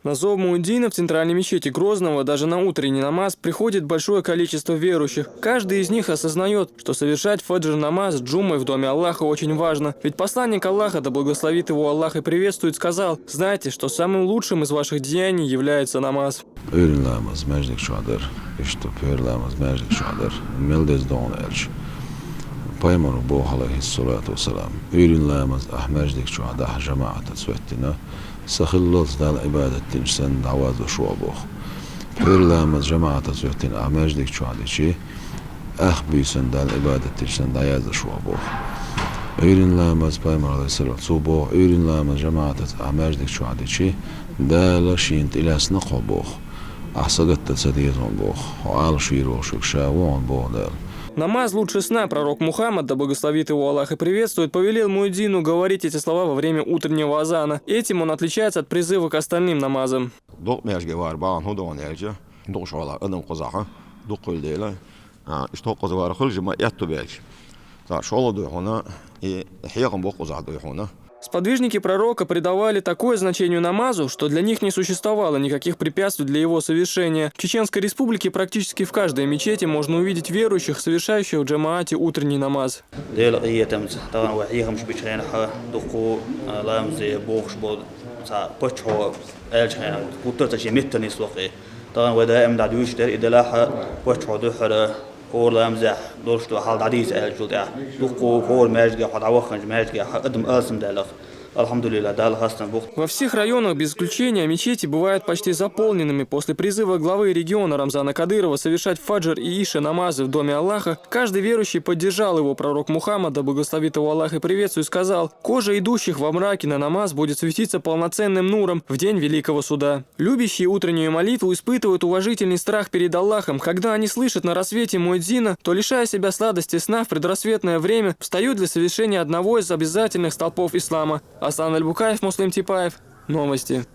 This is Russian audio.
На зов муэдзина в центральной мечети Грозного даже на утренний намаз приходит большое количество верующих. Каждый из них осознает, что совершать фаджр-намаз джуммой в доме Аллаха очень важно. Ведь посланник Аллаха, да благословит его Аллах и приветствует, сказал: «Знайте, что самым лучшим из ваших деяний является намаз». Paimaru bohalehi salatu wasalam. Ürün lamaz ahmajdik şu adah cemaat svettina. Sakhillos dal ibadetin sen davaz ve şuabuh. Ürün lamaz cemaat svettin ahmajdik şu adici. Ahbi sen dal ibadetin sen dayaz ve şuabuh. Ürün lamaz paimaru salatu subuh. Ürün lamaz cemaat ahmajdik şu adici. Dala şint ilasna qabuh. Ahsagat sadiyazon buh. Al shiro shukshawon buh dal. Намаз лучше сна. Пророк Мухаммад, да благословит его Аллах и приветствует, повелел муэдзину говорить эти слова во время утреннего азана. Этим он отличается от призыва к остальным намазам. Сподвижники пророка придавали такое значение намазу, что для них не существовало никаких препятствий для его совершения. В Чеченской республике практически в каждой мечети можно увидеть верующих, совершающих в джамаате утренний намаз. كور لامزح دورش دو حال عديس الجود يا دقو كور ماجي حد عوخنج ماجي قدم قاسم دالخ Алхамдулилля, да, Алхасна Бог. Во всех районах, без исключения, мечети бывают почти заполненными. После призыва главы региона Рамзана Кадырова совершать фаджр и иша намазы в доме Аллаха, каждый верующий поддержал его. Пророк Мухаммад, да благословит его Аллах и приветствует, сказал: «Кожа идущих во мраке на намаз будет светиться полноценным нуром в день Великого Суда». Любящие утреннюю молитву испытывают уважительный страх перед Аллахом. Когда они слышат на рассвете муэдзина, то, лишая себя сладости сна в предрассветное время, встают для совершения одного из обязательных столпов ислама. Асан Аль-Букаев, Муслим Типаев. Новости.